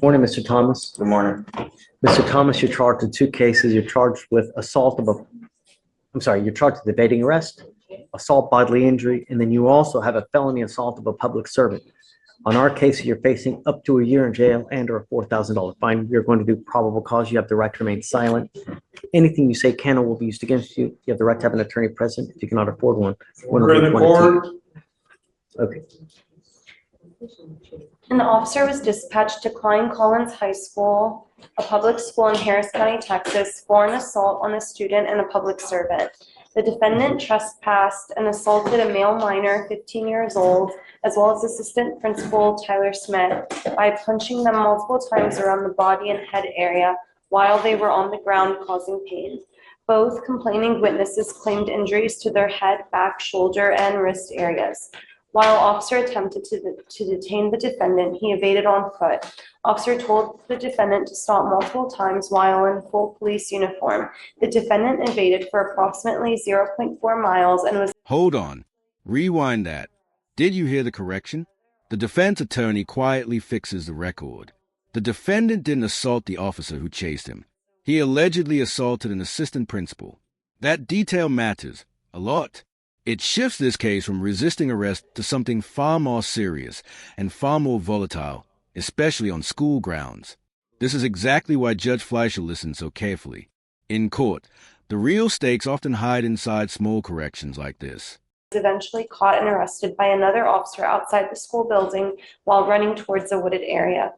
Morning, Mr. Thomas. Good morning. Mr. Thomas, you're charged with two cases. You're charged with you're charged with evading arrest, assault bodily injury, and then you also have a felony assault of a public servant. On our case, you're facing up to a year in jail and or a $4,000 fine. You're going to do probable cause. You have the right to remain silent. Anything you say can or will be used against you. You have the right to have an attorney present if you cannot afford one. Order in the court. Okay. An officer was dispatched to Klein Collins High School, a public school in Harris County, Texas, for an assault on a student and a public servant. The defendant trespassed and assaulted a male minor, 15 years old, as well as assistant principal Tyler Smith by punching them multiple times around the body and head area while they were on the ground, causing pain. Both complaining witnesses claimed injuries to their head, back, shoulder, and wrist areas. While officer attempted to detain the defendant, he evaded on foot. Officer told the defendant to stop multiple times while in full police uniform. The defendant evaded for approximately 0.4 miles and was— Hold on. Rewind that. Did you hear the correction? The defense attorney quietly fixes the record. The defendant didn't assault the officer who chased him. He allegedly assaulted an assistant principal. That detail matters a lot. It shifts this case from resisting arrest to something far more serious and far more volatile, especially on school grounds. This is exactly why Judge Fleischer listened so carefully. In court, the real stakes often hide inside small corrections like this. Eventually caught and arrested by another officer outside the school building while running towards a wooded area.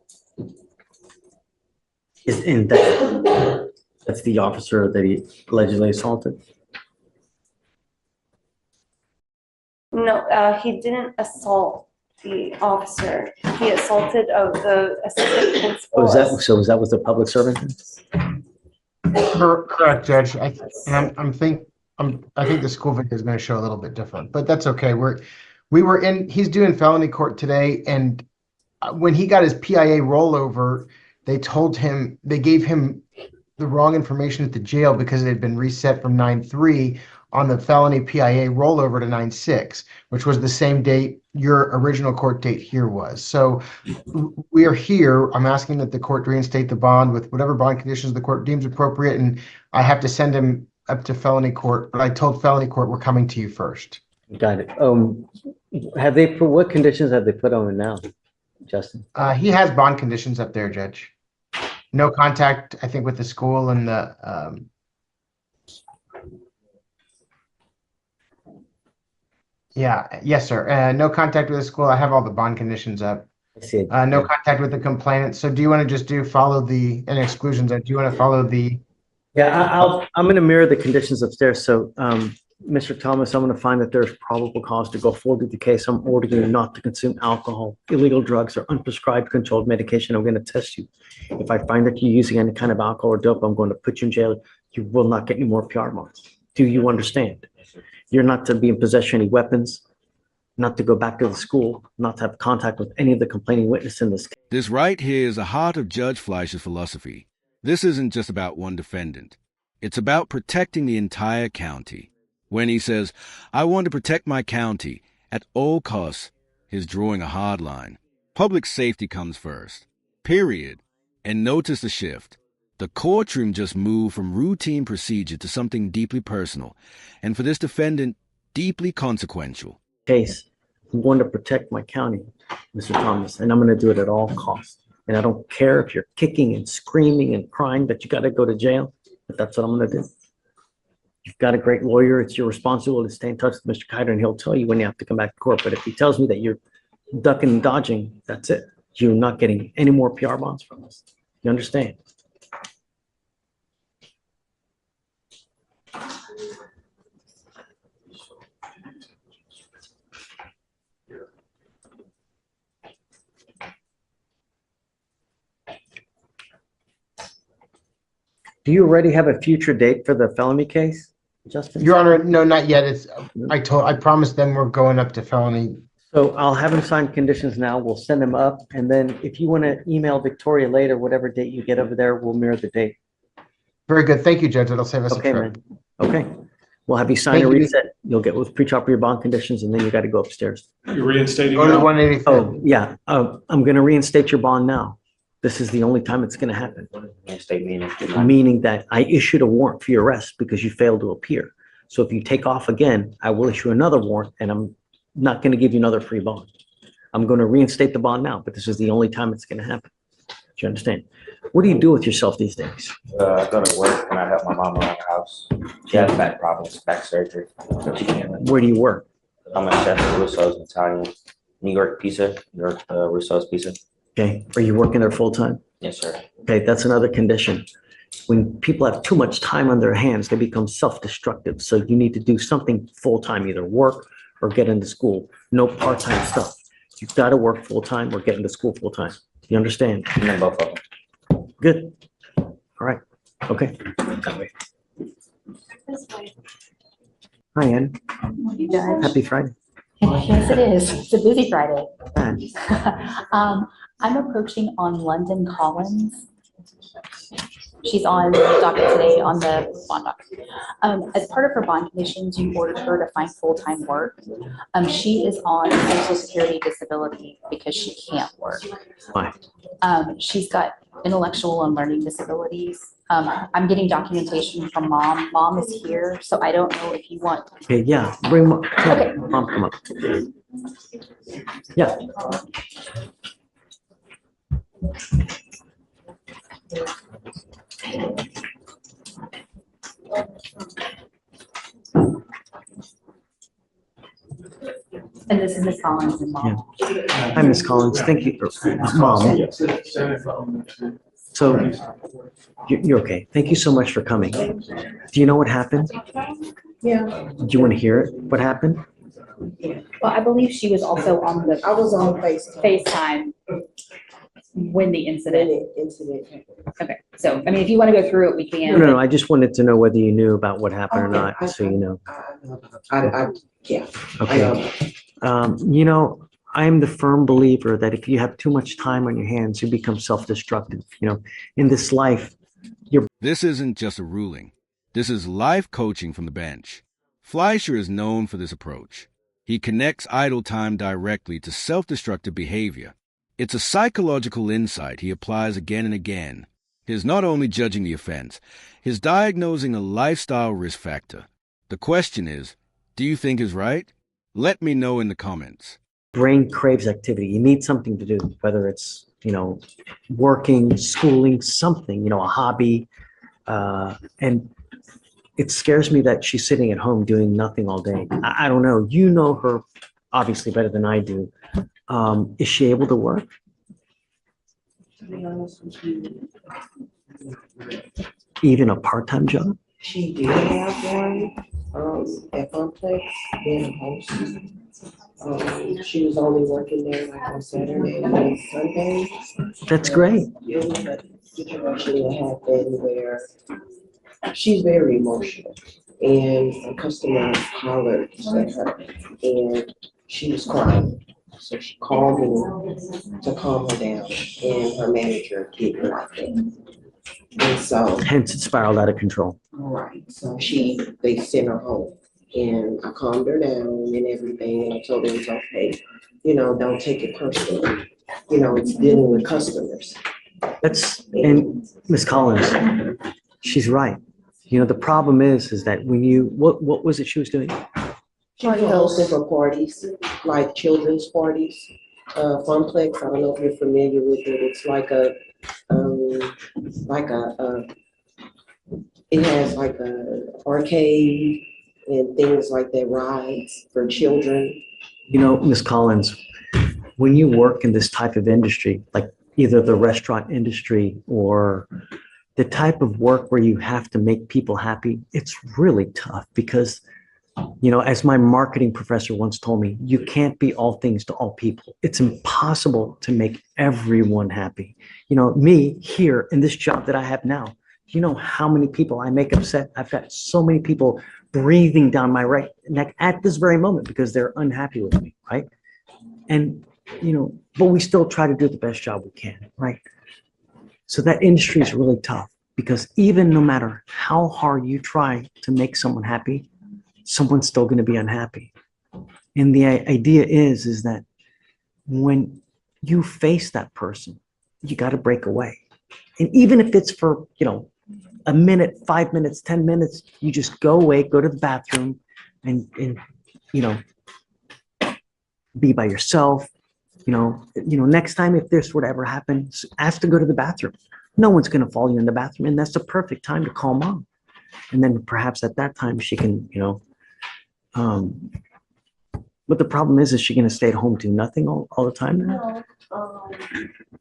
And that's the officer that he allegedly assaulted? No, he didn't assault the officer. He assaulted the assistant principal. Was that with the public servant? Correct, Judge. I think the school video is going to show a little bit different, but that's okay. He's doing felony court today, and when he got his PIA rollover, they gave him the wrong information at the jail because it had been reset from 9/3 on the felony PIA rollover to 9/6, which was the same date your original court date here was. So we are here. I'm asking that the court reinstate the bond with whatever bond conditions the court deems appropriate, and I have to send him up to felony court, but I told felony court we're coming to you first. Got it. What conditions have they put on him now, Justin? He has bond conditions up there, Judge. No contact, I think, with the school and the yes, sir. No contact with the school. I have all the bond conditions up. I see it. No contact with the complainant. So do you want to just follow the exclusions? Do you want to follow the? Yeah, I'm going to mirror the conditions upstairs. So, Mr. Thomas, I'm going to find that there's probable cause to go forward with the case. I'm ordering you not to consume alcohol, illegal drugs, or unprescribed controlled medication. I'm going to test you. If I find that you're using any kind of alcohol or dope, I'm going to put you in jail. You will not get any more PR months. Do you understand? You're not to be in possession of any weapons, not to go back to the school, not to have contact with any of the complaining witnesses in this case. This right here is the heart of Judge Fleischer's philosophy. This isn't just about one defendant. It's about protecting the entire county. When he says, I want to protect my county at all costs, he's drawing a hard line. Public safety comes first, period. And notice the shift. The courtroom just moved from routine procedure to something deeply personal, and for this defendant, deeply consequential. Case, I'm going to protect my county, Mr. Thomas, and I'm going to do it at all costs. And I don't care if you're kicking and screaming and crying that you got to go to jail, but that's what I'm going to do. You've got a great lawyer. It's your responsibility to stay in touch with Mr. Kiter, and he'll tell you when you have to come back to court. But if he tells me that you're ducking and dodging, that's it. You're not getting any more PR bonds from us. You understand? Do you already have a future date for the felony case, Justin? Your Honor, no, not yet. I promised them we're going up to felony. So I'll have him sign conditions now. We'll send them up. And then if you want to email Victoria later, whatever date you get over there, we'll mirror the date. Very good. Thank you, Judge. That'll save us a trip. Man. Okay. We'll have you sign a reset. You'll get with pre-trial your bond conditions, and then you got to go upstairs. You're reinstating. Go to 185. Oh, yeah. I'm going to reinstate your bond now. This is the only time it's going to happen. State meaning. Meaning that I issued a warrant for your arrest because you failed to appear. So if you take off again, I will issue another warrant and I'm not going to give you another free bond. I'm going to reinstate the bond now, but this is the only time it's going to happen. Do you understand? What do you do with yourself these days? I go to work and I help my mom around the house. She has back problems, back surgery. So she can't. Where do you work? I'm a chef at Russo's Italian. New York Pizza. New York Russo's Pizza. Okay. Are you working there full time? Yes, sir. Okay. That's another condition. When people have too much time on their hands, they become self-destructive. So you need to do something full time, either work or get into school. No part-time stuff. You've got to work full time or get into school full time. You understand? And then both of them. Good. All right. Okay. Hi, Ann. You Judge. Happy Friday. Yes, it is. It's a busy Friday. Ann. I'm approaching on London Collins. She's on docket today on the bond docket. As part of her bond conditions, you ordered her to find full-time work. She is on Social Security disability because she can't work. Why? She's got intellectual and learning disabilities. I'm getting documentation from mom. Mom is here, so I don't know if you want. Okay, yeah. Bring mom. Okay. Mom, come up. Yeah. And this is Miss Collins and mom. Hi, Miss Collins. Thank you. Mom. So you're okay. Thank you so much for coming. Do you know what happened? Yeah, Do you want to hear it? What happened? Well, I believe she was also on the I was on FaceTime when the incident. incident happened. Okay, so, I mean, if you want to go through it, we can. No, I just wanted to know whether you knew about what happened or not, so you know. Yeah. Okay. I'm the firm believer that if you have too much time on your hands, you become self-destructive. In this life, This isn't just a ruling. This is life coaching from the bench. Fleischer is known for this approach. He connects idle time directly to self-destructive behavior. It's a psychological insight he applies again and again. He's not only judging the offense, he's diagnosing a lifestyle risk factor. The question is, do you think is right? Let me know in the comments. brain craves activity. You need something to do, whether it's, working, schooling, something, a hobby. And it scares me that she's sitting at home doing nothing all day. I don't know. You know her obviously better than I do. Is she able to work? To be honest with you, Even a part-time job? she did have one, at Complex, being a host. She was only working there like on Saturday and Sunday. That's great. It was a situation that happened where she's very emotional and a customer hollered at her and she was crying. So she called me to calm her down and her manager didn't like it. And so, Hence it spiraled out of control. right, so they sent her home. And I calmed her down and everything, and I told her it's okay. Don't take it personally. It's dealing with customers. And Miss Collins, she's right. The problem is that when what was it she was doing? She was hosting for parties, like children's parties. Funplex, I don't know if you're familiar with it. It's it has like a arcade and things like that, rides for children. Miss Collins, when you work in this type of industry, like either the restaurant industry or the type of work where you have to make people happy, it's really tough because, as my marketing professor once told me, you can't be all things to all people. It's impossible to make everyone happy. Me here in this job that I have now, how many people I make upset? I've got so many people breathing down my right neck at this very moment because they're unhappy with me, right? And, but we still try to do the best job we can, right? So that industry is really tough because even no matter how hard you try to make someone happy, someone's still going to be unhappy. And the idea is that when you face that person, you got to break away. And even if it's for, a minute, 5 minutes, 10 minutes, you just go away, go to the bathroom and be by yourself. Next time if this were to ever happen, ask to go to the bathroom. No one's going to follow you in the bathroom. And that's the perfect time to call mom. And then perhaps at that time she can, but the problem is she going to stay at home, do nothing all the time? No,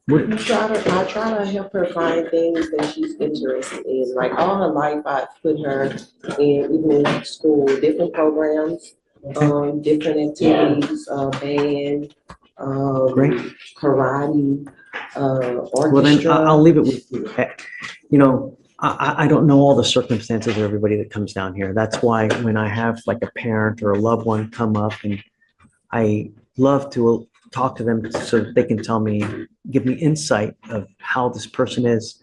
I try to help her find things that she's interested in. Like all her life, I put her in, even in school, different programs, different activities, band, Great. karate, orchestra. Well, then I'll leave it with you. I don't know all the circumstances of everybody that comes down here. That's why when I have like a parent or a loved one come up, and I love to talk to them so that they can tell me, give me insight of how this person is,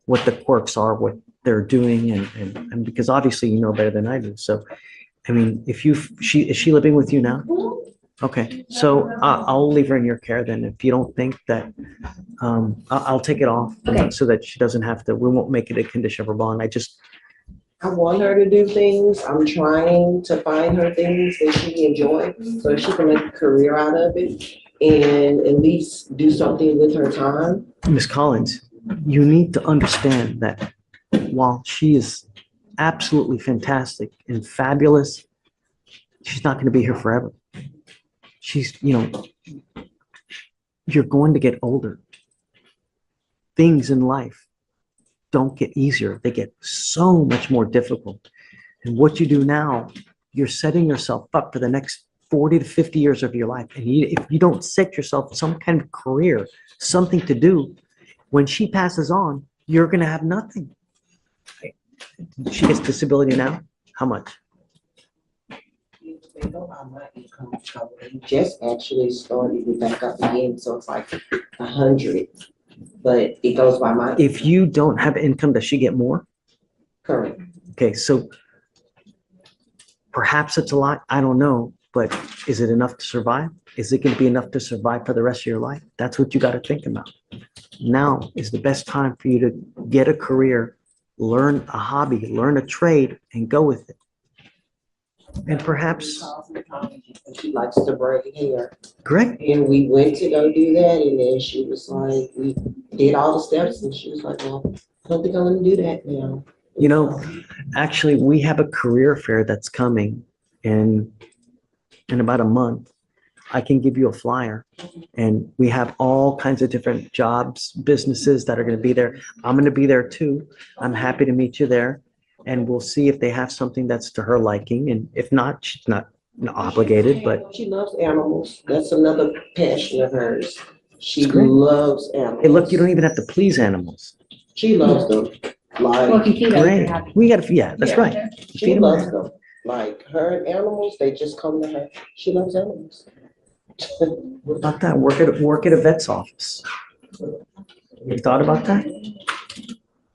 what the quirks are, what they're doing, and because obviously you know better than I do. So, I mean, is she living with you now? Okay, so I'll leave her in your care then. If you don't think that, I'll take it off so that she doesn't have to. We won't make it a condition of her bond. I want her to do things. I'm trying to find her things that she enjoys so she can make a career out of it and at least do something with her time. Ms. Collins, you need to understand that while she is absolutely fantastic and fabulous, she's not going to be here forever. You're going to get older. Things in life don't get easier. They get so much more difficult. And what you do now, you're setting yourself up for the next 40 to 50 years of your life. And if you don't set yourself some kind of career, something to do, when she passes on, you're going to have nothing. She gets disability now. How much? They know how my income is coming. Just actually started it back up again, so it's like 100. But it goes by my. If you don't have income, does she get more? Correct. Okay, so perhaps it's a lot. I don't know, but is it enough to survive? Is it going to be enough to survive for the rest of your life? That's what you got to think about. Now is the best time for you to get a career, learn a hobby, learn a trade, and go with it. And perhaps. She likes to braid hair. Great. And we went to go do that, and then she was like, we did all the steps, and she was like, well, I don't think I'm going to do that now. Actually, we have a career fair that's coming in about a month. I can give you a flyer, and we have all kinds of different jobs, businesses that are going to be there. I'm going to be there too. I'm happy to meet you there. And we'll see if they have something that's to her liking. And if not, she's not obligated, but. She loves animals. That's another passion of hers. She loves animals. Hey, look, you don't even have to please animals. She loves them. Well, if you feed them, you're Great. happy. We got to, yeah, that's right. She loves them. Like her and animals, they just come to her. She loves animals. What about that? Work at a vet's office. You thought about that?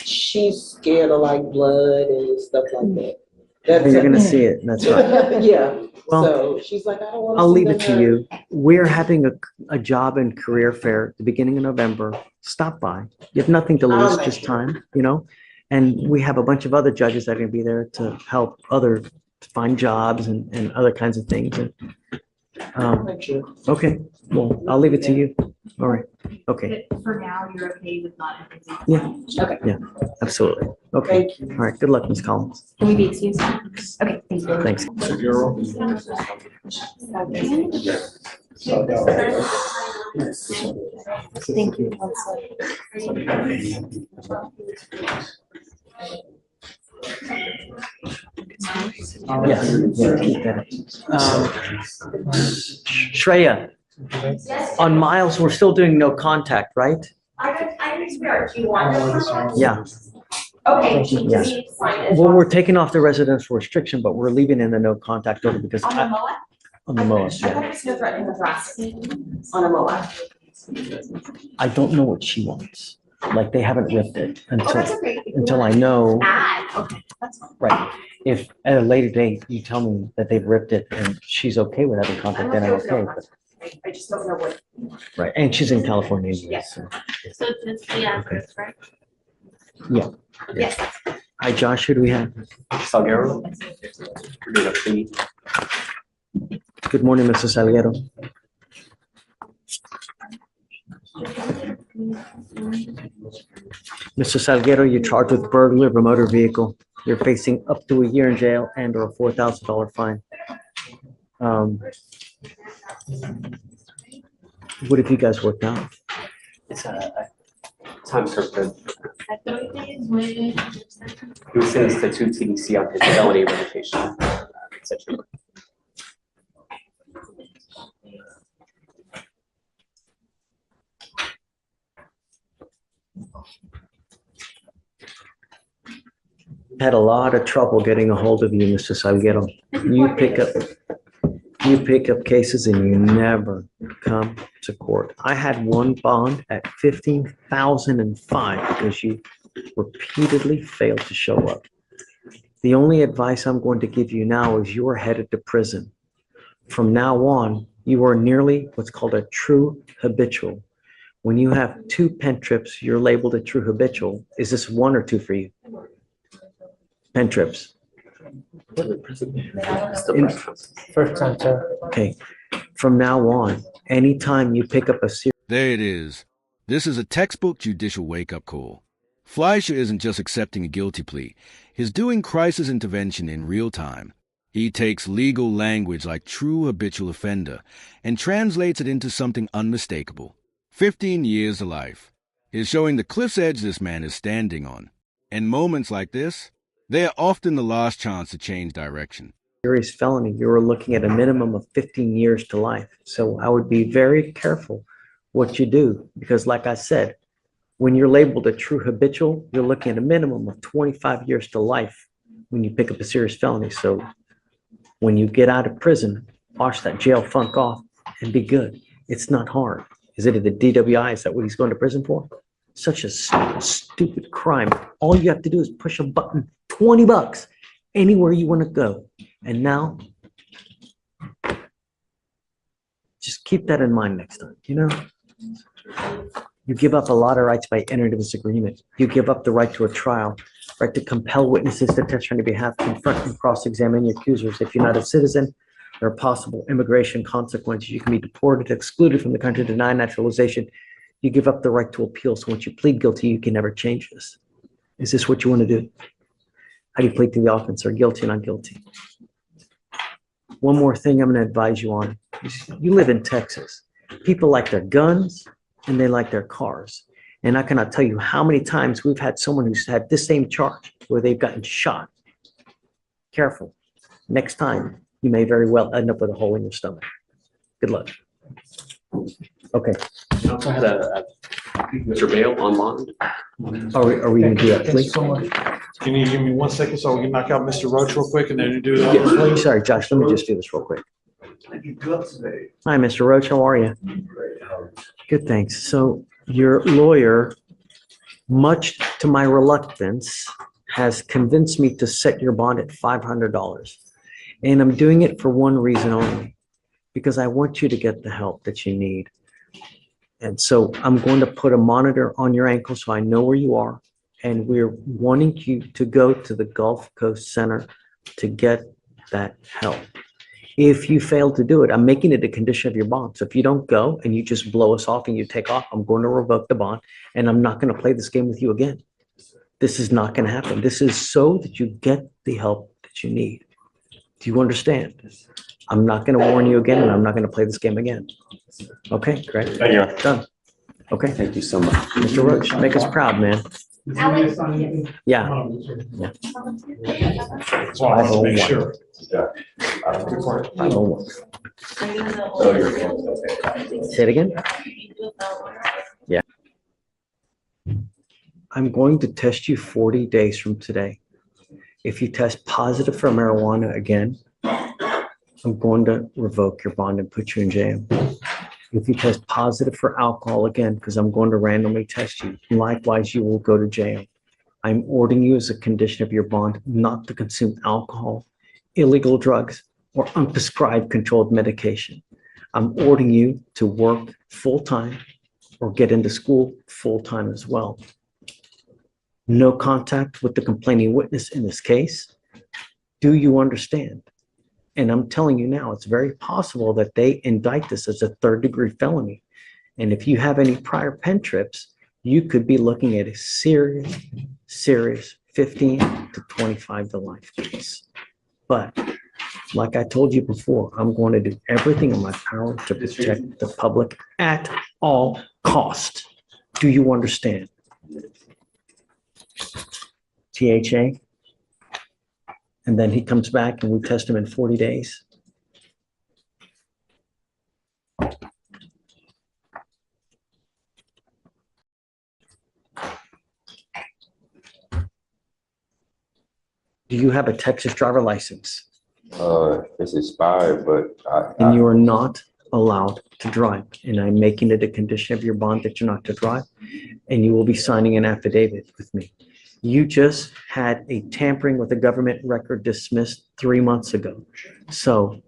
She's scared of like blood and stuff like that. You're going to see it. That's right. Yeah. Well, so she's like, I don't want to. I'll leave it to you. We're having a job and career fair at the beginning of November. Stop by. You have nothing to lose, just time, And we have a bunch of other judges that are going to be there to help others find jobs and other kinds of things. Okay. Well, I'll leave it to you. All right. Okay. But for now, you're okay with not everything? Yeah. Okay. Yeah, absolutely. Okay. Thank you. All right. Good luck, Ms. Collins. Can we be excused? Okay, thank you. Thanks. Thank you, Counselor. Yeah, keep that. Shreya, on Miles, we're still doing no contact, right? I swear, do you want this? Yeah. Okay. Yeah. we sign it. Well, we're taking off the residential restriction, but we're leaving in the no contact order because On the MOA? on the most, I yeah. thought it was no threatening the grass. On a MOA. I don't know what she wants. Like, they haven't ripped it Oh, that's until okay. If you until I want know. to add, okay, that's fine. Right. If at a later date you tell me that they've ripped it and she's okay with having contact, then I'm okay. But I just don't know what. Right, and she's in California. Anyway, Yes. so. So it's the address, right? Yes. Hi, Josh, who do we have? Salguero. Did a plea. Good morning, Mr. Salguero. Mr. Salguero, you're charged with burglary of a motor vehicle. You're facing up to a year in jail and or a $4,000 fine. What have you guys worked out? It's a time served. He was sentenced to 2 TDC on his felony revocation. Etc. Had a lot of trouble getting a hold of you, Mr. Salguero. You pick up cases and you never come to court. I had one bond at $15,005 because you repeatedly failed to show up. The only advice I'm going to give you now is you are headed to prison. From now on, you are nearly what's called a true habitual. When you have 2 pen trips, you're labeled a true habitual. Is this 1 or 2 for you? Pen trips. First time, sir. Okay. From now on, anytime you pick up a serious. There it is. This is a textbook judicial wake-up call. Fleischer isn't just accepting a guilty plea. He's doing crisis intervention in real time. He takes legal language like true habitual offender and translates it into something unmistakable. 15 years to life. He's showing the cliff's edge this man is standing on. In moments like this, they are often the last chance to change direction. Serious felony, you are looking at a minimum of 15 years to life. So I would be very careful what you do, because like I said, when you're labeled a true habitual, you're looking at a minimum of 25 years to life when you pick up a serious felony. So when you get out of prison, wash that jail funk off and be good. It's not hard. Is it the DWI? Is that what he's going to prison for? Such a stupid crime. All you have to do is push a button, $20, anywhere you want to go. And now, just keep that in mind next time, you know? You give up a lot of rights by entering into this agreement. You give up the right to a trial, right to compel witnesses to testify on your behalf, confront and cross-examine your accusers. If you're not a citizen, there are possible immigration consequences. You can be deported, excluded from the country, denied naturalization. You give up the right to appeal. So once you plead guilty, you can never change this. Is this what you want to do? How do you plead to the offense, or guilty or not guilty? One more thing I'm going to advise you on. You live in Texas. People like their guns and they like their cars. And I cannot tell you how many times we've had someone who's had this same charge where they've gotten shot. Careful. Next time, you may very well end up with a hole in your stomach. Good luck. Okay. I also had a Mr. Bail online. Are we going to do that, please? Can you give me 1 second so we can knock out Mr. Roach real quick and then you do that? Yeah, please. Sorry, Josh, let me just do this real quick. Hi, Mr. Roach, how are you? Good, thanks. So your lawyer, much to my reluctance, has convinced me to set your bond at $500. And I'm doing it for one reason only, because I want you to get the help that you need. And so I'm going to put a monitor on your ankle so I know where you are. And we're wanting you to go to the Gulf Coast Center to get that help. If you fail to do it, I'm making it a condition of your bond. So if you don't go and you just blow us off and you take off, I'm going to revoke the bond and I'm not going to play this game with you again. This is not going to happen. This is so that you get the help that you need. Do you understand? I'm not going to warn you again and I'm not going to play this game again. Okay, great. Thank you. Done. Okay. Thank you so much. Mr. Roach, make us proud, man. Alex, Yeah. So I want to make sure. 501. Say it again? Yeah. I'm going to test you 40 days from today. If you test positive for marijuana again, I'm going to revoke your bond and put you in jail. If you test positive for alcohol again, because I'm going to randomly test you, likewise, you will go to jail. I'm ordering you as a condition of your bond not to consume alcohol, illegal drugs, or unprescribed controlled medication. I'm ordering you to work full-time or get into school full-time as well. No contact with the complaining witness in this case. Do you understand? And I'm telling you now, it's very possible that they indict this as a third-degree felony. And if you have any prior pen trips, you could be looking at a serious 15 to 25 to life case. But like I told you before, I'm going to do everything in my power to protect the public at all costs. Do you understand? THA? And then he comes back and we test him in 40 days. Do you have a Texas driver license? It's expired, but And you are not allowed to drive. And I'm making it a condition of your bond that you're not to drive. And you will be signing an affidavit with me. You just had a tampering with a government record dismissed 3 months ago. So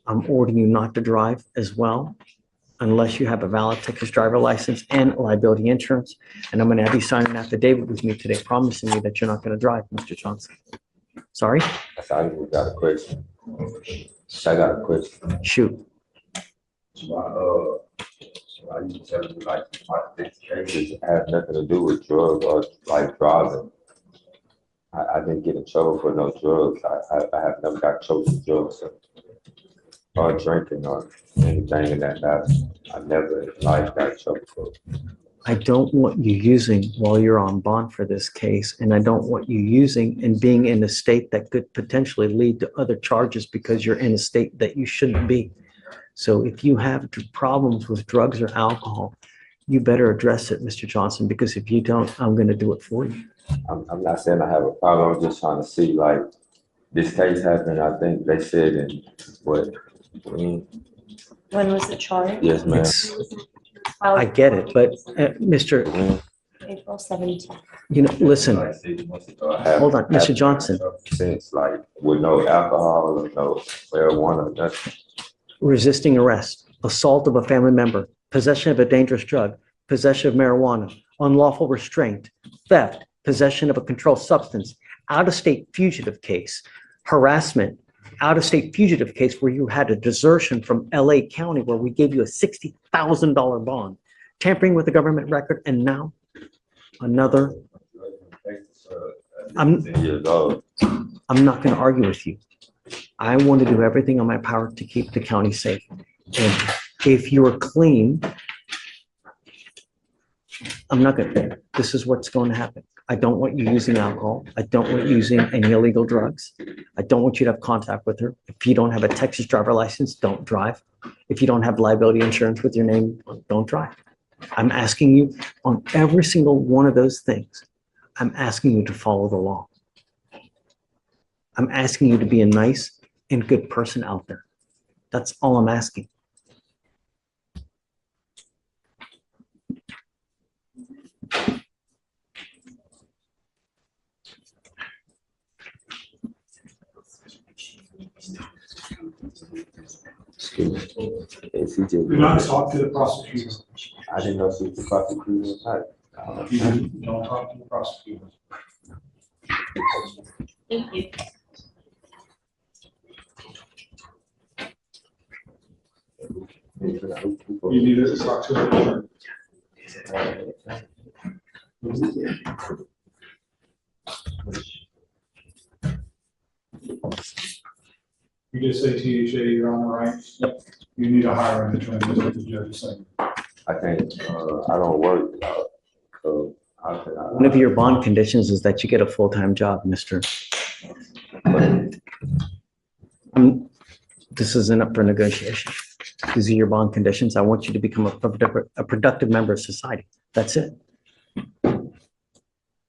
I'm ordering you not to drive as well, unless you have a valid Texas driver license and liability insurance. And I'm going to have you sign an affidavit with me today, promising me that you're not going to drive, Mr. Johnson. Sorry? I got a question. I got a question. Shoot. Why you telling me like this case has nothing to do with drugs or like driving? I didn't get in trouble for no drugs. I have never got trouble for drugs or drinking or anything in that matter. I never in life got in trouble for it. I don't want you using while you're on bond for this case, and I don't want you using and being in a state that could potentially lead to other charges because you're in a state that you shouldn't be. So if you have problems with drugs or alcohol, you better address it, Mr. Johnson, because if you don't, I'm going to do it for you. I'm not saying I have a problem. I'm just trying to see like this case happened. I think they said in what? When was it charged? Yes, ma'am. I get it, but Mr. April 17th. You know, listen, hold on, Mr. Johnson. Since like with no alcohol or no marijuana, nothing. Resisting arrest, assault of a family member, possession of a dangerous drug, possession of marijuana, unlawful restraint, theft, possession of a controlled substance, out-of-state fugitive case, harassment, out-of-state fugitive case where you had a desertion from LA County where we gave you a $60,000 bond, tampering with the government record, and now another. I'm not going to argue with you. I want to do everything in my power to keep the county safe. And if you're clean, I'm not going to, this is what's going to happen. I don't want you using alcohol. I don't want you using any illegal drugs. I don't want you to have contact with her. If you don't have a Texas driver license, don't drive. If you don't have liability insurance with your name, don't drive. I'm asking you on every single one of those things, I'm asking you to follow the law. I'm asking you to be a nice and good person out there. That's all I'm asking. Excuse me. Is he just? Do not talk to the prosecutor. I didn't know she was the prosecutor. Don't talk to the prosecutor. Thank you. You need to talk to the You just say THA, you're on the right? Yep. You need a hiring attorney, that's what the judge is saying. I can't, I don't work. One of your bond conditions is that you get a full-time job, Mr. This isn't up for negotiation. These are your bond conditions. I want you to become a productive member of society. That's it.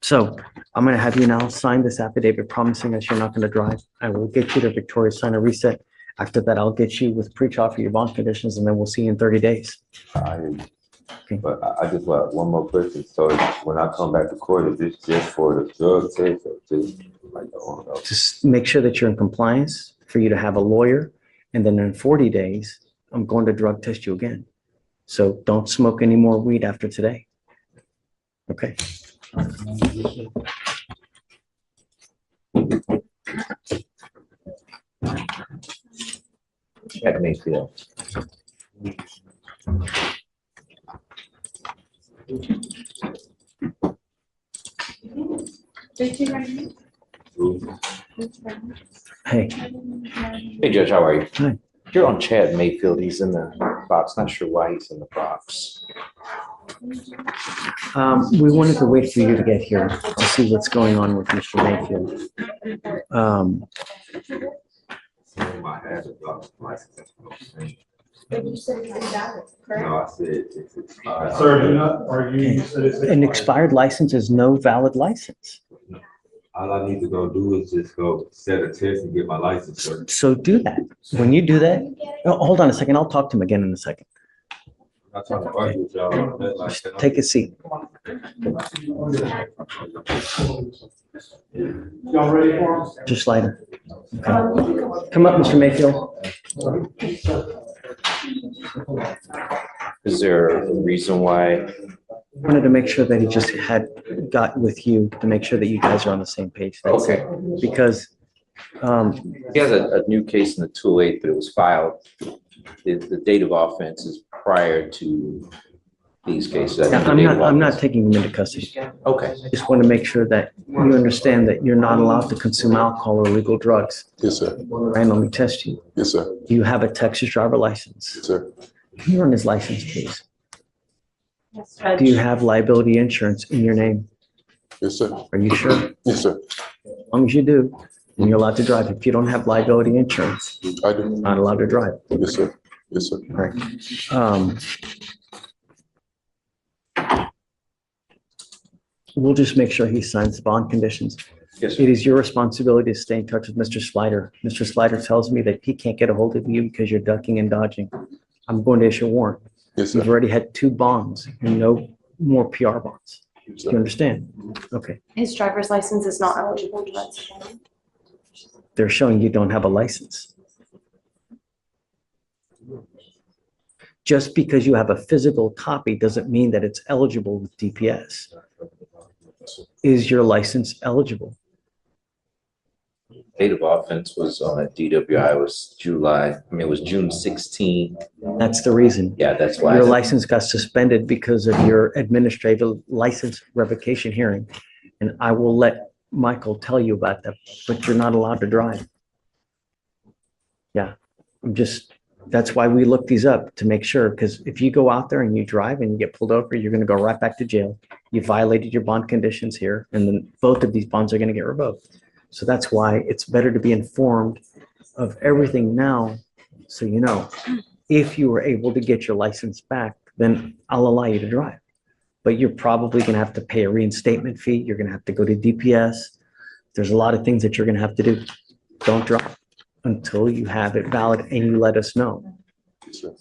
So I'm going to have you now sign this affidavit promising us you're not going to drive. I will get you to Victoria, sign a reset. After that, I'll get you with pre-trial for your bond conditions, and then we'll see you in 30 days. Okay. But I just want one more question. So when I come back to court, is this just for the drug test or just like the Just make sure that you're in compliance for you to have a lawyer. And then in 40 days, I'm going to drug test you again. So don't smoke any more weed after today. Okay. Chad Mayfield. Hey, Hey, Judge, how are you? Hi. You're on Chad Mayfield. He's in the box. Not sure why he's in the box. we wanted to wait for you to get here to see what's going on with Mr. Mayfield. I had a driver's license. That's what I'm saying. But you said it's invalid, correct? No, I said it's expired. Sir, do not argue. You said it's An expired license is no valid license. All I need to go do is just go set a test and get my license, sir. So do that. When you do that, oh, hold on a second. I'll talk to him again in a second. I'm not trying to argue with y'all. Just take a seat. Y'all ready for him? Just lighter. Okay. Come up, Mr. Mayfield. Is there a reason why? Wanted to make sure that he just had got with you to make sure that you guys are on the same page. That's Okay. it. Because, He has a new case in the 208, but it was filed. The date of offense is prior to these cases. I think the date of I'm not offense- taking him into custody. Okay. Just want to make sure that you understand that you're not allowed to consume alcohol or illegal drugs. Yes, sir. Randomly test you. Yes, sir. Do you have a Texas driver license? Yes, sir. Can you run his license, please? Yes, Judge. Do you have liability insurance in your name? Yes, sir. Are you sure? Yes, sir. As long as you do, then you're allowed to drive. If you don't have liability insurance, I do. you're not allowed to drive. Yes, sir. Yes, sir. Right. We'll just make sure he signs the bond conditions. Yes, sir. It is your responsibility to stay in touch with Mr. Slider. Mr. Slider tells me that he can't get a hold of you because you're ducking and dodging. I'm going to issue a warrant. Yes, You've sir. already had 2 bonds and no more PR bonds. Yes, Do you sir. understand? Okay. His driver's license is not eligible, Judge. They're showing you don't have a license. Just because you have a physical copy doesn't mean that it's eligible with DPS. Is your license eligible? Date of offense was on a DWI was it was June 16. That's the reason. Yeah, that's why. Your license got suspended because of your administrative license revocation hearing. And I will let Michael tell you about that, but you're not allowed to drive. Yeah, that's why we look these up to make sure, because if you go out there and you drive and you get pulled over, you're going to go right back to jail. You violated your bond conditions here, and then both of these bonds are going to get revoked. So that's why it's better to be informed of everything now. So, you know, if you were able to get your license back, then I'll allow you to drive. But you're probably going to have to pay a reinstatement fee. You're going to have to go to DPS. There's a lot of things that you're going to have to do. Don't drive until you have it valid and you let us know. Yes, sir.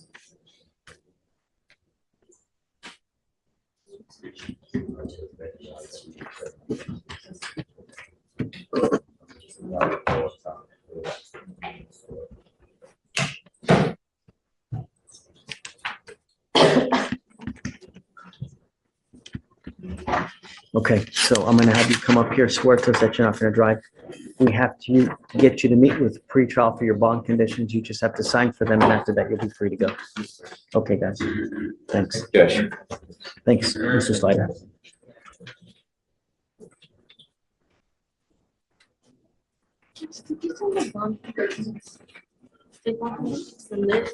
Okay, so I'm going to have you come up here, swear to us that you're not going to drive. We have to get you to meet with pretrial for your bond conditions. You just have to sign for them, and after that, you'll be free to go. Okay, guys. Thanks. Yes. Thanks, Mr. Slider. Did you send the bond conditions? They want me to submit.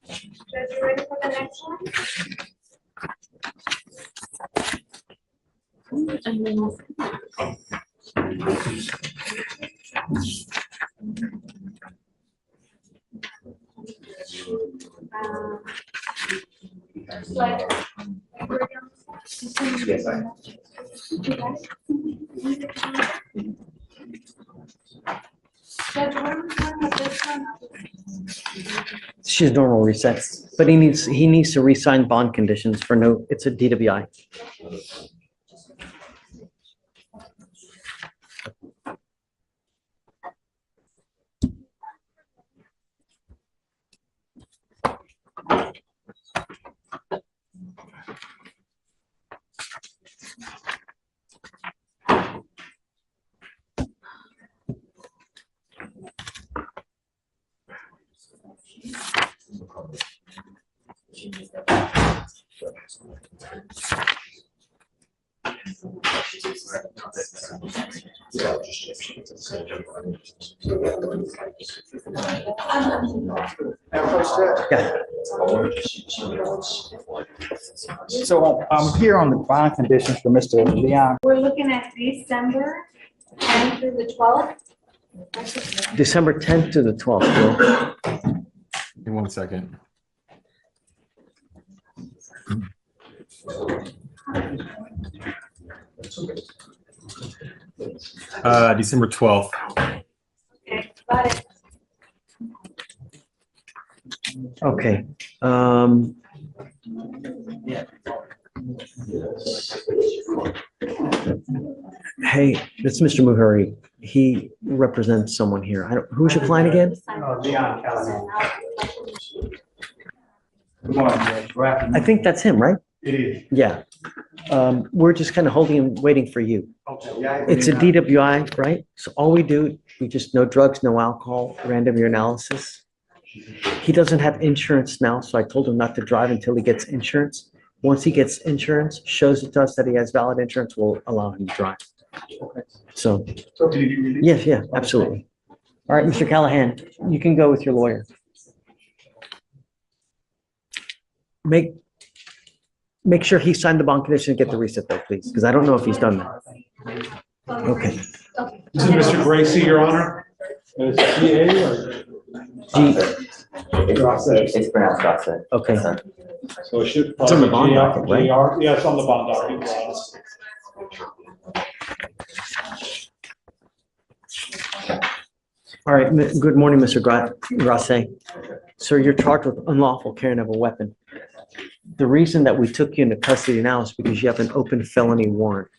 Judge, you ready for the next one? And then Slider. Yes, I. Judge, what are we talking about this one? She's normal resets, but he needs to re-sign bond conditions for no, it's a DWI. So I'm here on the bond conditions for Mr. Leon. We're looking at December 10th through the 12th. December 10th to the 12th. Bill. In 1 second. December 12th. Okay, got it. Okay. Hey, it's Mr. Muhuri. He represents someone here. Who's your client again? Leon Callahan. Good morning, Judge. I think that's him, right? It is. Yeah. We're just kind of holding and waiting for you. Okay. Yeah, It's a DWI, right? So all we do, we just no drugs, no alcohol, random urinalysis. He doesn't have insurance now, so I told him not to drive until he gets insurance. Once he gets insurance, shows it to us that he has valid insurance, we'll allow him to drive. Okay. So, So did you release? yes, yeah, absolutely. All right, Mr. Callahan, you can go with your lawyer. Make sure he signed the bond condition and get the reset though, please, because I don't know if he's done that. Okay. This is Mr. Gracie, Your Honor. Is it GA or? It's pronounced Gossett. Okay. So it should. It's on the probably bond be docket, right? GR. Yeah, it's on the bond docket. All right, good morning, Mr. Grasse. Sir, you're charged with unlawful carrying of a weapon. The reason that we took you into custody now is because you have an open felony warrant.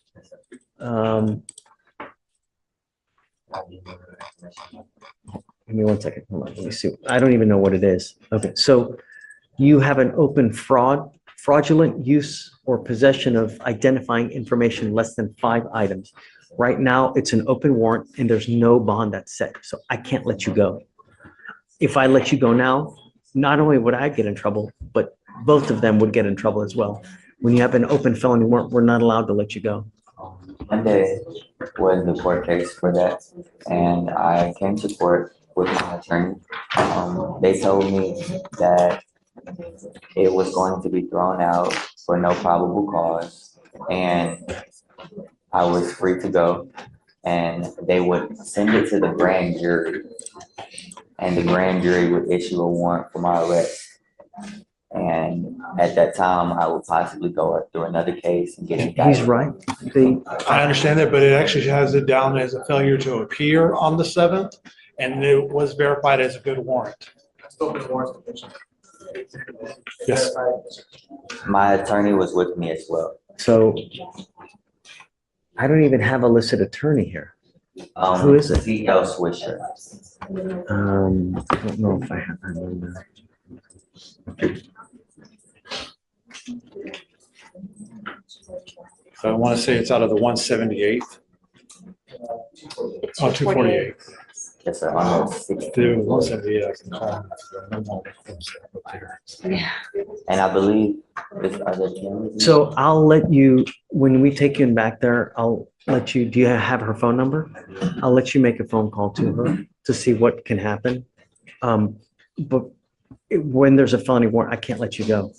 Give me 1 second. Hold on, let me see. I don't even know what it is. Okay, so you have an open fraudulent use or possession of identifying information less than 5 items. Right now, it's an open warrant and there's no bond that's set, so I can't let you go. If I let you go now, not only would I get in trouble, but both of them would get in trouble as well. When you have an open felony warrant, we're not allowed to let you go. Monday was the court case for that, and I came to court with my attorney. They told me that it was going to be thrown out for no probable cause, and I was free to go, and they would send it to the grand jury, and the grand jury would issue a warrant for my arrest. And at that time, I would possibly go through another case and get indicted. He's right. I understand that, but it actually has it down as a failure to appear on the 7th, and it was verified as a good warrant. Yes. My attorney was with me as well. So I don't even have a listed attorney here. Who is it? CEO Swisher. I don't know if I have. I don't know. So I want to say it's out of the 178th. Oh, 248. Yes, sir. On the 16th. 178, I can call him. Yeah. And I believe this other gentleman. So I'll let you, when we take you in back there, I'll let you, do you have her phone number? I'll let you make a phone call to her to see what can happen. But when there's a felony warrant, I can't let you go.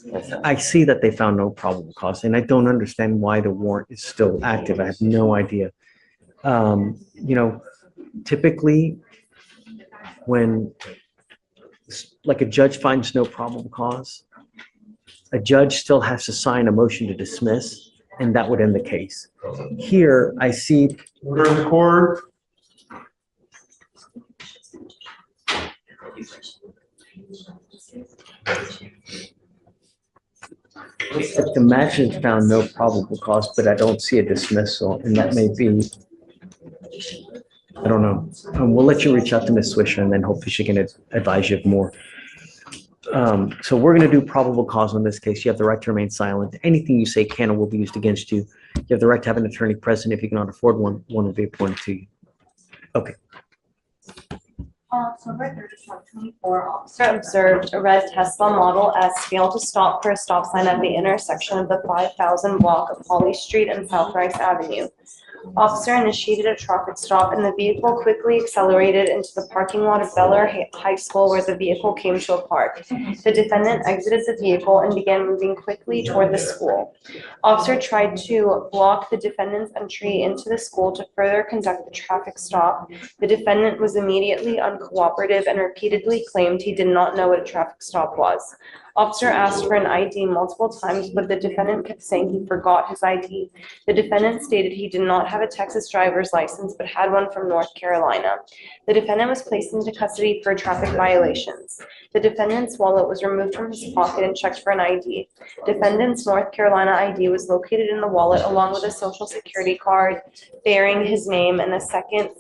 I see that they found no probable cause, and I don't understand why the warrant is still active. I have no idea. You know, typically when like a judge finds no probable cause, a judge still has to sign a motion to dismiss, and that would end the case. Here, I see. Order in the court. If the magistrate found no probable cause, but I don't see a dismissal, and that may be, I don't know. We'll let you reach out to Ms. Swisher, and then hopefully she can advise you of more. So we're going to do probable cause on this case. You have the right to remain silent. Anything you say can or will be used against you. You have the right to have an attorney present. If you cannot afford one, one will be appointed to you. Okay. October 30th, 2024, officer observed a red Tesla Model S fail to stop for a stop sign at the intersection of the 5000 block of Holly Street and South Rice Avenue. Officer initiated a traffic stop and the vehicle quickly accelerated into the parking lot of Bel Air High School where the vehicle came to a park. The defendant exited the vehicle and began moving quickly toward the school. Officer tried to block the defendant's entry into the school to further conduct the traffic stop. The defendant was immediately uncooperative and repeatedly claimed he did not know what a traffic stop was. Officer asked for an ID multiple times, but the defendant kept saying he forgot his ID. The defendant stated he did not have a Texas driver's license, but had one from North Carolina. The defendant was placed into custody for traffic violations. The defendant's wallet was removed from his pocket and checked for an ID. Defendant's North Carolina ID was located in the wallet along with a social security card bearing his name and a second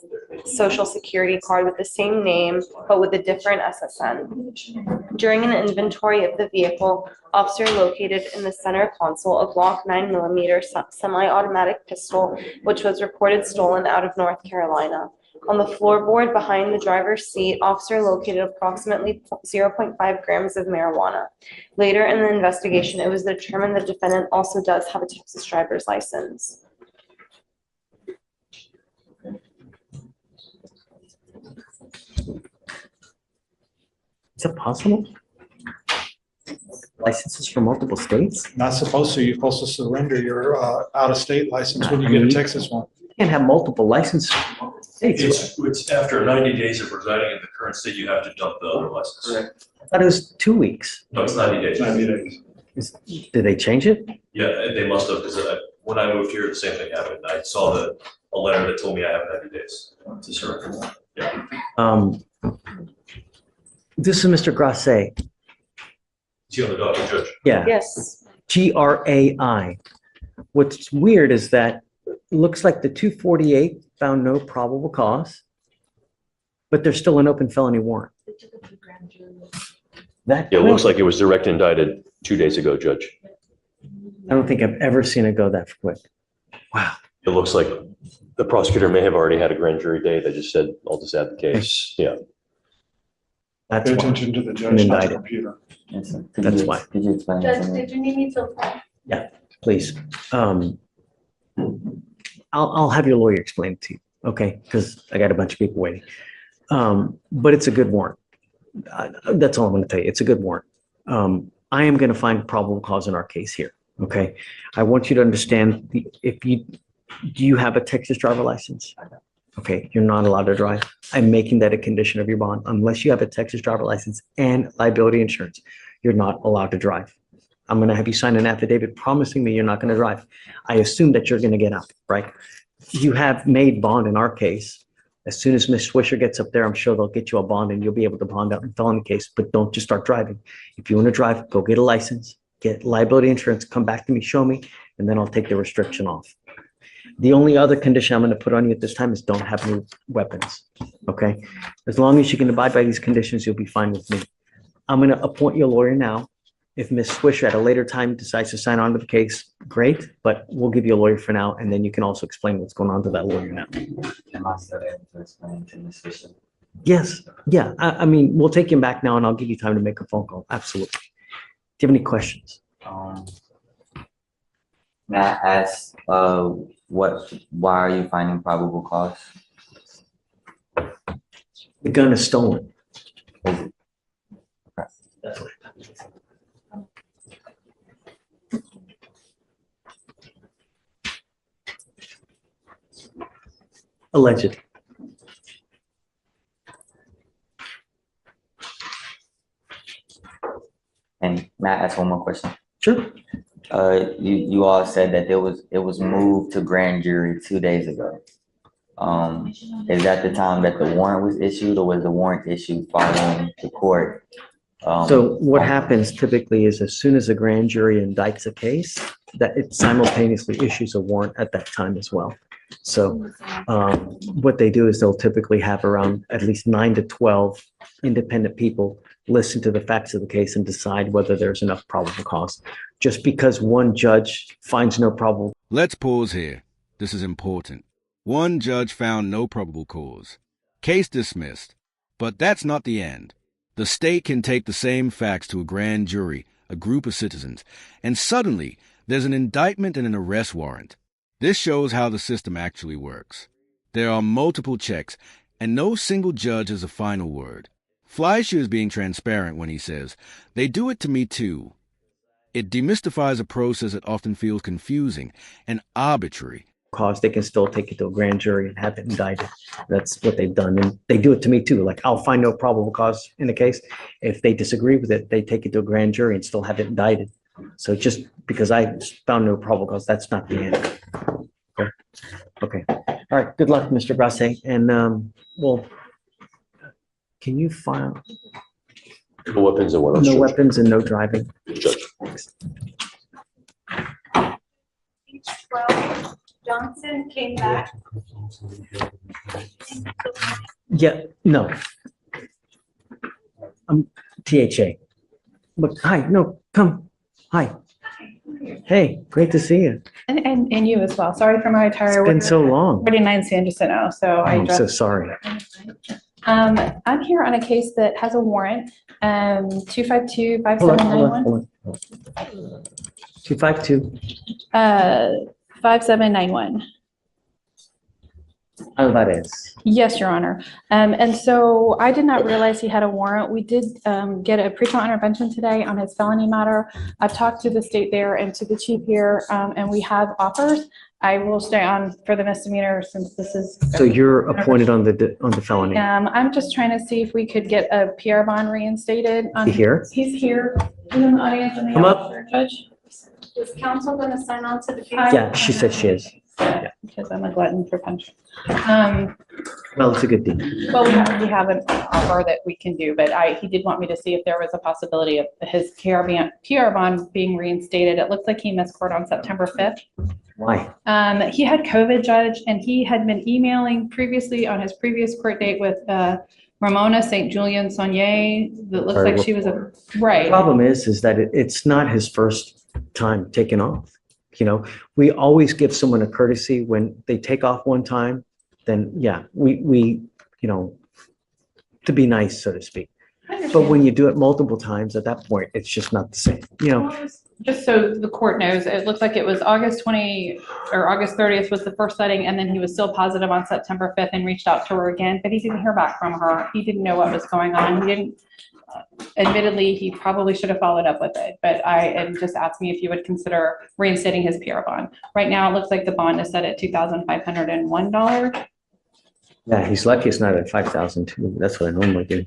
social security card with the same name, but with a different SSN. During an inventory of the vehicle, officer located in the center console a Glock 9mm semi-automatic pistol, which was reported stolen out of North Carolina. On the floorboard behind the driver's seat, officer located approximately 0.5 grams of marijuana. Later in the investigation, it was determined the defendant also does have a Texas driver's license. Is it possible? Licenses from multiple states? Not supposed to. You're supposed to surrender your out-of-state license when you get a Texas one. You can't have multiple licenses. It's after 90 days of residing in the current state, you have to dump the other license. Correct. I thought it was 2 weeks. No, it's 90 days. 90 days. Did they change it? Yeah, they must have, because when I moved here, the same thing happened. I saw a letter that told me I have 90 days to surrender. Yeah. This is Mr. Grasset. Is he on the docket, Judge? Yeah. Yes. GRAI. What's weird is that it looks like the 248 found no probable cause, but there's still an open felony warrant. That Yeah, it looks like it was direct indicted 2 days ago, Judge. I don't think I've ever seen it go that quick. Wow. It looks like the prosecutor may have already had a grand jury day. They just said, I'll just add the case. Yeah. That's Pay why. attention to the judge, not the computer. That's why. Could you explain Judge, that to me? did you need me to apply? Yeah, please. I'll have your lawyer explain it to you, okay? Because I got a bunch of people waiting. But it's a good warrant. That's all I'm going to tell you. It's a good warrant. I am going to find probable cause in our case here, okay? I want you to understand, do you have a Texas driver license? Okay, you're not allowed to drive. I'm making that a condition of your bond. Unless you have a Texas driver license and liability insurance, you're not allowed to drive. I'm going to have you sign an affidavit promising me you're not going to drive. I assume that you're going to get out, right? You have made bond in our case. As soon as Ms. Swisher gets up there, I'm sure they'll get you a bond and you'll be able to bond out in felony case, but don't just start driving. If you want to drive, go get a license, get liability insurance, come back to me, show me, and then I'll take the restriction off. The only other condition I'm going to put on you at this time is don't have any weapons, okay? As long as you can abide by these conditions, you'll be fine with me. I'm going to appoint you a lawyer now. If Ms. Swisher at a later time decides to sign on to the case, great, but we'll give you a lawyer for now, and then you can also explain what's going on to that lawyer now. Am I still able to explain to Ms. Fisher? Yes, yeah, I mean, we'll take him back now, and I'll give you time to make a phone call, absolutely. Do you have any questions? May I ask, why are you finding probable cause? The gun is stolen. Is it? That's what alleged. And may I ask one more question? Sure. You all said that it was moved to grand jury 2 days ago. Is that the time that the warrant was issued, or was the warrant issued following the court So what happens typically is as soon as a grand jury indicts a case, that it simultaneously issues a warrant at that time as well. So what they do is they'll typically have around at least 9 to 12 independent people listen to the facts of the case and decide whether there's enough probable cause. Just because one judge finds no probable. Let's pause here. This is important. One judge found no probable cause. Case dismissed. But that's not the end. The state can take the same facts to a grand jury, a group of citizens, and suddenly there's an indictment and an arrest warrant. This shows how the system actually works. There are multiple checks, and no single judge has a final word. Fleischer is being transparent when he says, "They do it to me too." It demystifies a process that often feels confusing and arbitrary. Cause, they can still take it to a grand jury and have it indicted. That's what they've done. And they do it to me too. Like, I'll find no probable cause in a case. If they disagree with it, they take it to a grand jury and still have it indicted. So just because I found no probable cause, that's not the end. Okay. All right. Good luck, Mr. Brasse. And well, can you file? No weapons and what else? No Judge? weapons and no driving. Judge. Page 12, Johnson came back. Yeah, no. THA. Look, hi, no, come. Hi. Hey, great to see you. And you as well. Sorry for my attire. It's been so long. 49 San Jacinto, so I I'm so dressed. sorry. I'm here on a case that has a warrant, 252 Hold on, 5791. hold on. 252. 5791. Alvarez. Yes, Your Honor. And so I did not realize he had a warrant. We did get a pretrial intervention today on his felony matter. I've talked to the state there and to the chief here, and we have offers. I will stay on for the misdemeanor since this is. So you're appointed on the felony. I'm just trying to see if we could get a PR bond reinstated. He here? He's here. He's in the audience in the Come up. officer, Judge. Is counsel going to sign on to the case? Yeah, she said she is. Because I'm a glutton for punishment. Well, it's a good deal. Well, we have an offer that we can do, but he did want me to see if there was a possibility of his PR bond being reinstated. It looks like he missed court on September 5th. Why? He had COVID, Judge, and he had been emailing previously on his previous court date with Ramona St. Julian Saunier. That looks like she was a, right. The problem is that it's not his first time taking off. You know, we always give someone a courtesy when they take off one time, then yeah, we you know, to be nice, so to speak. But when you do it multiple times, at that point, it's just not the same, you know. Just so the court knows, it looks like it was August 30th was the first setting, and then he was still positive on September 5th and reached out to her again, but he didn't hear back from her. He didn't know what was going on. He didn't, admittedly, he probably should have followed up with it, but and just asked me if you would consider reinstating his PR bond. Right now, it looks like the bond is set at $2,501. Yeah, he's lucky it's not at 5,002. That's what I normally do.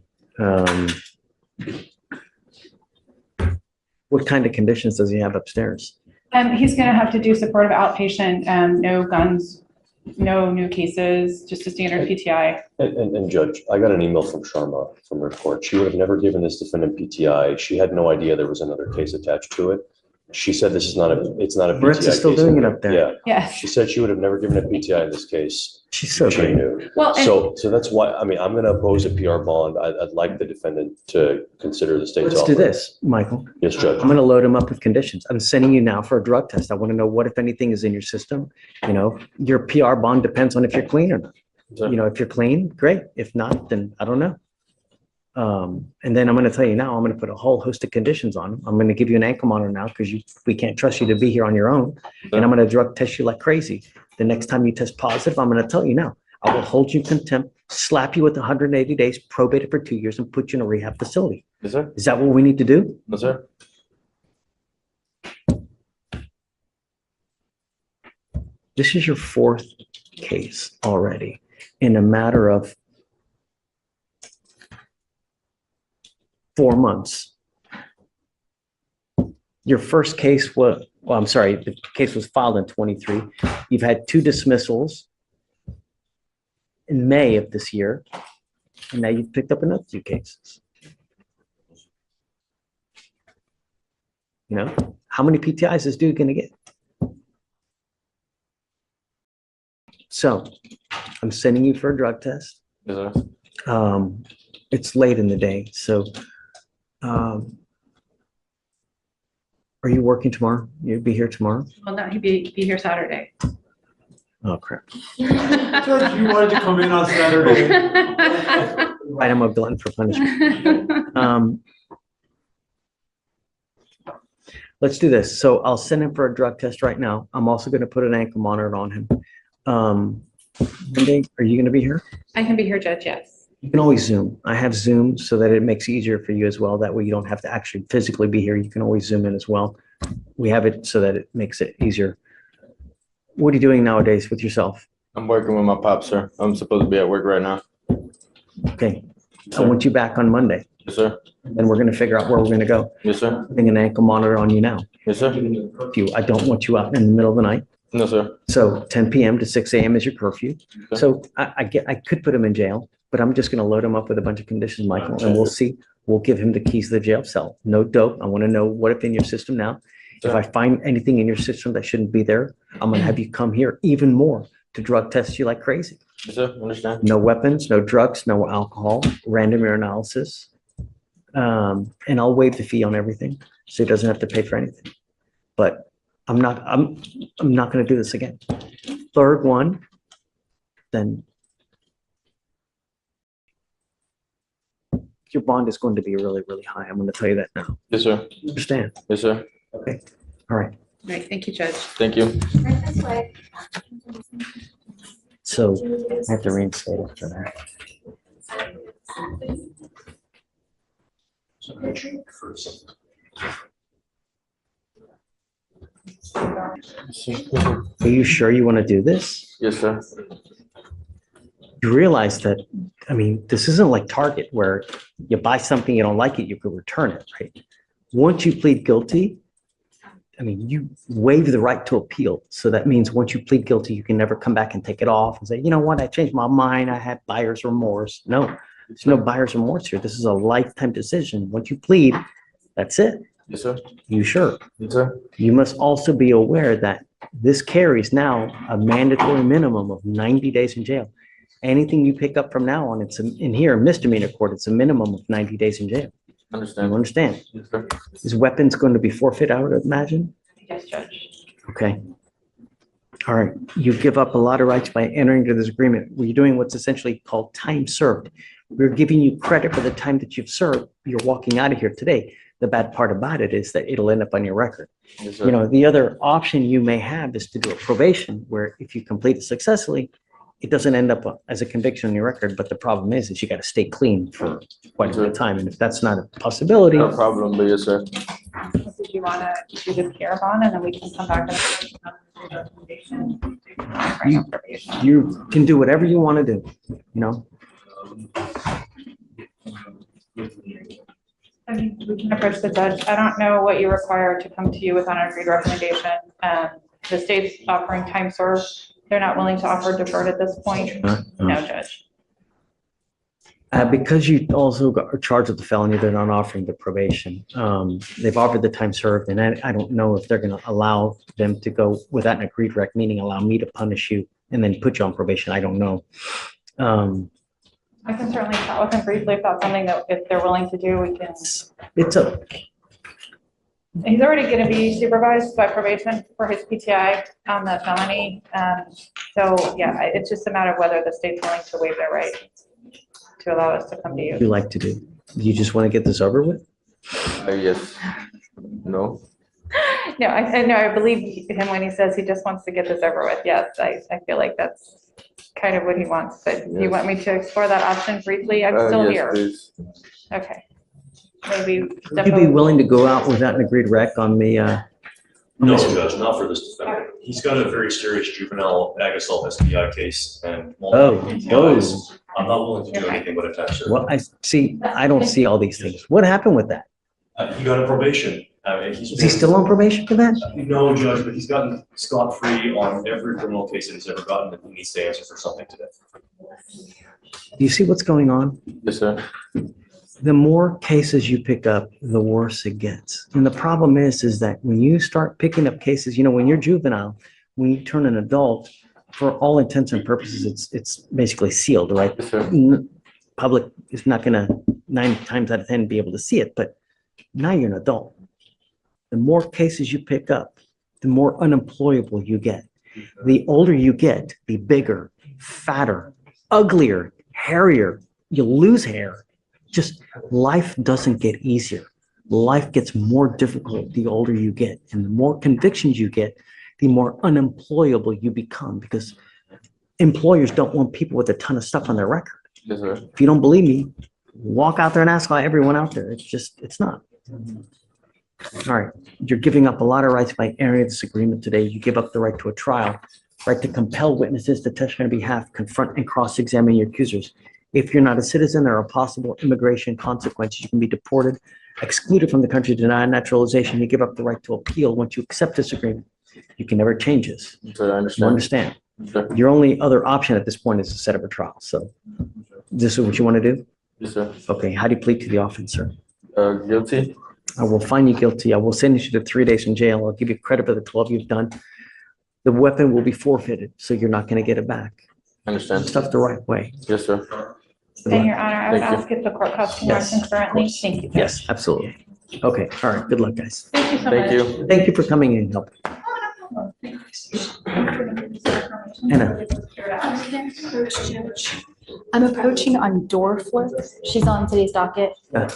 What kind of conditions does he have upstairs? He's going to have to do supportive outpatient, no guns, no new cases, just a standard PTI. And Judge, I got an email from Sharma from her court. She would have never given this defendant PTI. She had no idea there was another case attached to it. She said this is not it's not a PTI Brent's is still case. doing it up there. Yeah. Yes. She said she would have never given a PTI in this case. She's so She great. knew. Well, So that's why, I mean, I'm going to oppose a PR bond. I'd like the defendant to consider the state's Let's offer. do this, Michael. Yes, Judge. I'm going to load him up with conditions. I'm sending you now for a drug test. I want to know what, if anything, is in your system. You know, your PR bond depends on if you're clean or not. You know, if you're clean, great. If not, then I don't know. And then I'm going to tell you now, I'm going to put a whole host of conditions on. I'm going to give you an ankle monitor now because we can't trust you to be here on your own. And I'm going to drug test you like crazy. The next time you test positive, I'm going to tell you now, I will hold you in contempt, slap you with 180 days, probate it for 2 years, and put you in a rehab facility. Yes, sir. Is that what we need to do? Yes, sir. This is your fourth case already in a matter of 4 months. Your first case was, well, I'm sorry, the case was filed in 23. You've had 2 dismissals in May of this year, and now you've picked up another 2 cases. You know, how many PTIs is this dude gonna get? So I'm sending you for a drug test. Yes, It's late in the day, so are you working tomorrow? You'd be here tomorrow? Well, no, he'd be here Saturday. Oh, crap. Judge, you wanted to come in on Saturday. Right, I'm a glutton for punishment. Let's do this. So I'll send him for a drug test right now. I'm also going to put an ankle monitor on him. Monday, are you going to be here? I can be here, Judge, yes. You can always Zoom. I have Zoom so that it makes it easier for you as well. That way you don't have to actually physically be here. You can always Zoom in as well. We have it so that it makes it easier. What are you doing nowadays with yourself? I'm working with my pops, sir. I'm supposed to be at work right now. Okay. I want you back on Monday. Yes, sir. Then we're going to figure out where we're going to go. Yes, sir. Putting an ankle monitor on you now. Yes, sir. I don't want you out in the middle of the night. No, sir. So 10 p.m. to 6 a.m. is your curfew. So I could put him in jail, but I'm just going to load him up with a bunch of conditions, Michael, and we'll see. We'll give him the keys to the jail cell. No dope. I want to know what if in your system now. If I find anything in your system that shouldn't be there, I'm going to have you come here even more to drug test you like crazy. Yes, sir. Understand. No weapons, no drugs, no alcohol, random urinalysis. And I'll waive the fee on everything, so he doesn't have to pay for anything. But I'm not going to do this again. Third one, then your bond is going to be really, really high. I'm going to tell you that now. Yes, sir. Understand? Yes, sir. Okay. All right. Right, thank you, Judge. Thank you. Right this way. So I have to reinstate it for that. Are you sure you want to do this? Yes, sir. You realize that, I mean, this isn't like Target where you buy something, you don't like it, you could return it, right? Once you plead guilty, I mean, you waive the right to appeal. So that means once you plead guilty, you can never come back and take it off and say, you know what, I changed my mind, I had buyer's remorse. No, there's no buyer's remorse here. This is a lifetime decision. Once you plead, that's it. Yes, sir. You sure? Yes, sir. You must also be aware that this carries now a mandatory minimum of 90 days in jail. Anything you pick up from now on, it's in here, misdemeanor court, it's a minimum of 90 days in jail. Understand. You understand? Yes, sir. Is weapons going to be forfeit, I would imagine? Yes, Judge. Okay. All right. You give up a lot of rights by entering into this agreement. We're doing what's essentially called time served. We're giving you credit for the time that you've served. You're walking out of here today. The bad part about it is that it'll end up on your record. Yes, sir. You know, the other option you may have is to do a probation where if you complete it successfully, it doesn't end up as a conviction on your record. But the problem is you got to stay clean for quite a bit of time. And if that's not a possibility. No problem, but yes, sir. Did you want to do this care bond and then we can come back and recommendation? You can do whatever you want to do, you know? I mean, we can approach the judge. I don't know what you require to come to you with an agreed recommendation. The state's offering time served. They're not willing to offer deferred at this point. No, Judge. Because you also are charged with the felony, they're not offering the probation. They've offered the time served, and I don't know if they're going to allow them to go without an agreed rec, meaning allow me to punish you and then put you on probation. I don't know. I can certainly chat with them briefly if that's something that if they're willing to do, we can. It's a. He's already going to be supervised by probation for his PTI on the felony. So yeah, it's just a matter of whether the state's willing to waive their right to allow us to come to you. You like to do? You just want to get this over with? Yes. No. No, I believe him when he says he just wants to get this over with. Yes, I feel like that's kind of what he wants. But you want me to explore that option briefly? I'm still yes, here. Please. Okay. Maybe. Would you be willing to go out without an agreed rec on the? No, Judge, not for this defendant. He's got a very serious juvenile ag assault SBI case and multiple PTIs. I'm not willing to do anything but attach it. Well, I see. I don't see all these things. What happened with that? He got a probation. Is he still on probation for that? No, Judge, but he's gotten scot-free on every criminal case that he's ever gotten, and he needs to answer for something today. Do you see what's going on? Yes, sir. the more cases you pick up, the worse it gets. And the problem is that when you start picking up cases, when you're juvenile, when you turn an adult, for all intents and purposes, it's basically sealed, right? Public is not gonna 9 times out of 10 be able to see it, but now you're an adult. The more cases you pick up, the more unemployable you get. The older you get, the bigger, fatter, uglier, hairier, you lose hair. Just life doesn't get easier. Life gets more difficult the older you get. And the more convictions you get, the more unemployable you become, because employers don't want people with a ton of stuff on their record. Yes, sir. If you don't believe me, walk out there and ask everyone out there. It's not. All right, you're giving up a lot of rights by airing this agreement today. You give up the right to a trial, right to compel witnesses to testify on behalf, confront and cross-examine your accusers. If you're not a citizen, there are possible immigration consequences. You can be deported, excluded from the country, denied naturalization. You give up the right to appeal once you accept this agreement. You can never change this. Sir, I understand. You understand? Sir. Your only other option at this point is to set up a trial. So this is what you want to do? Yes, sir. Okay, how do you plead to the offense, sir? Guilty. I will find you guilty. I will sentence you to 3 days in jail. I'll give you credit for the 12 you've done. The weapon will be forfeited, so you're not going to get it back. I understand. Stuff the right way. Yes, sir. And Your Honor, I would Thank you. ask if the court calls tomorrow Yes, concurrently. Thank you. Yes, absolutely. Okay, all right, good luck, guys. Thank you so Thank much. you. Thank you for coming in and helping. Anna. I'm approaching on Dorfler. She's on today's docket. Yeah.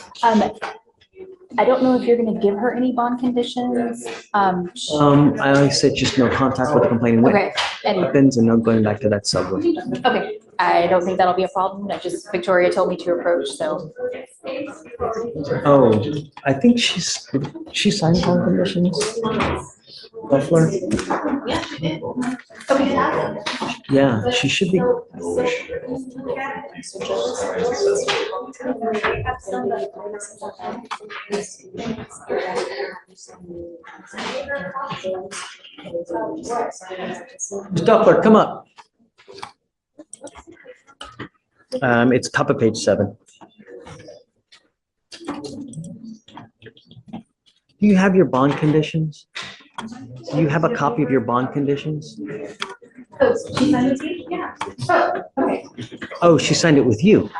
I don't know if you're gonna give her any bond conditions. I said just no contact with the complaining Okay, and, weapons and no going back to that subway. okay, I don't think that'll be a problem. I just, Victoria told me to approach, so. Oh, I think she signed bond conditions. Buffler? Yeah, she should be. Buffler, come up. It's top of page 7. Do you have your bond conditions? Do you have a copy of your bond conditions? Oh, she signed it to you? Yeah. Oh, okay. Oh, she signed it with you.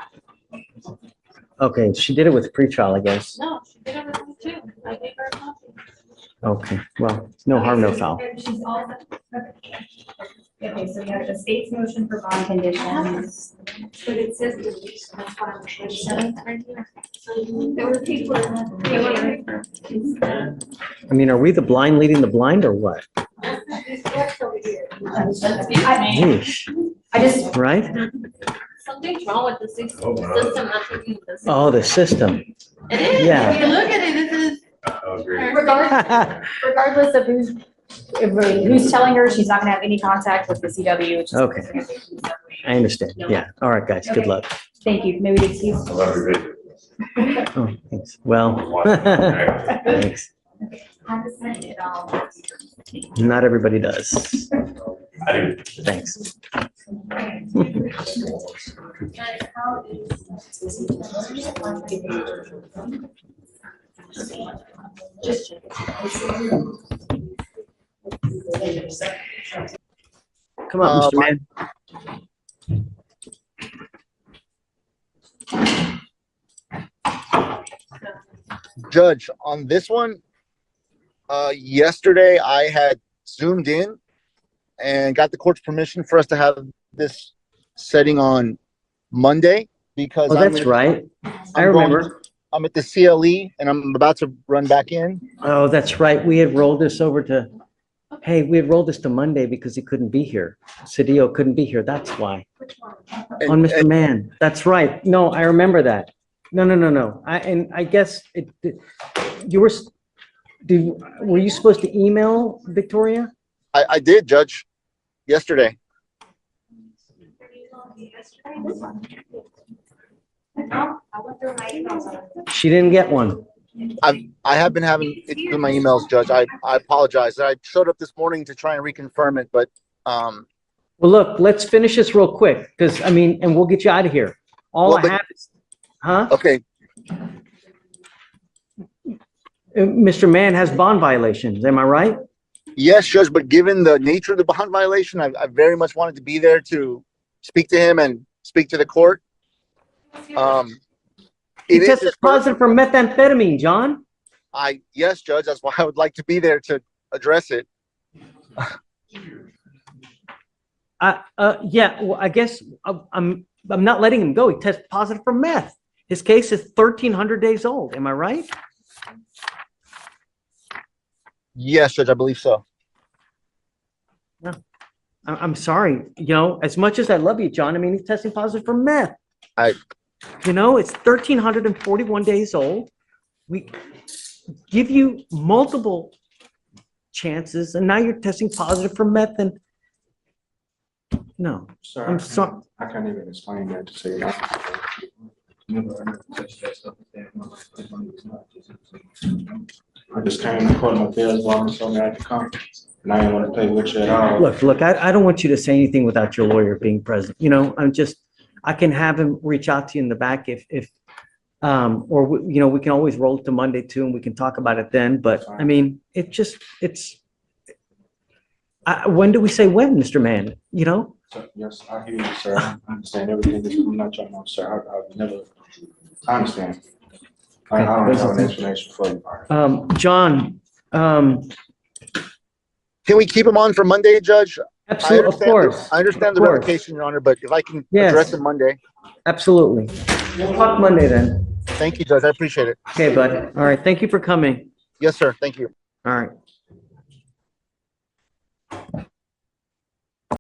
Okay, she did it with pretrial, I guess. No, she did everything too. I gave her a copy. Okay, well, no harm, no foul. And she's all set. Okay, so we have the state's motion for bond conditions. But it says deletion, that's why I'm right here. There were people. I mean, are we the blind leading the blind or what? Yeesh. I just. Right? Something's wrong with the system. Not working with the system. Oh, the system. It is. Yeah. If you look at it, this is. Regardless of who's telling her she's not gonna have any contact with the CW. Which is Okay. I understand. Yeah. All right, guys. Good Okay. luck. Thank you. Maybe it's you. Oh, thanks. Well, thanks. Not everybody does. Thanks. Come on, Mr. Man. Judge, on this one, yesterday I had zoomed in and got the court's permission for us to have this setting on Monday because Oh, that's right. I remember. I'm at the CLE and I'm about to run back in. Oh, that's right. We had rolled this over to, hey, we had rolled this to Monday because he couldn't be here. Cedillo couldn't be here. That's why. On Mr. Mann. That's right. No, I remember that. No. I guess you were, were you supposed to email Victoria? I did, Judge, yesterday. She didn't get one. I have been having it in my emails, Judge. I apologize. I showed up this morning to try and reconfirm it, but well, look, let's finish this real quick because I mean, and we'll get you out of here. All I have is, huh? Okay. Mr. Mann has bond violations, am I right? Yes, Judge, but given the nature of the bond violation, I very much wanted to be there to speak to him and speak to the court. He It is tested his positive for methamphetamine, John. yes, Judge, that's why I would like to be there to address it. Yeah, well, I guess I'm not letting him go. He tested positive for meth. His case is 1,300 days old. Am I right? Yes, Judge, I believe so. No, I'm sorry. You know, as much as I love you, John, I mean, he's testing positive for meth. You know, it's 1,341 days old. We give you multiple chances, and now you're testing positive for meth. And no, Sir, I'm sorry. I can't even explain that to say that. I just came to court, my fears were so I had to come, and I didn't want to play with you at all. Look, I don't want you to say anything without your lawyer being present. You know, I can have him reach out to you in the back if you know, we can always roll it to Monday too, and we can talk about it then. But I mean, when do we say when, Mr. Mann? You know? Yes, I hear you, sir. I understand everything that you're not trying to, sir. I understand. I don't have an explanation for you. John, can we keep him on for Monday, Judge? Absolutely, of course. I understand the revocation, Your Honor, but if I can Yes. address it Monday. Absolutely. We'll talk Monday then. Thank you, Judge. I appreciate it. Okay, bud. All right. Thank you for coming. Yes, sir. Thank you. All right.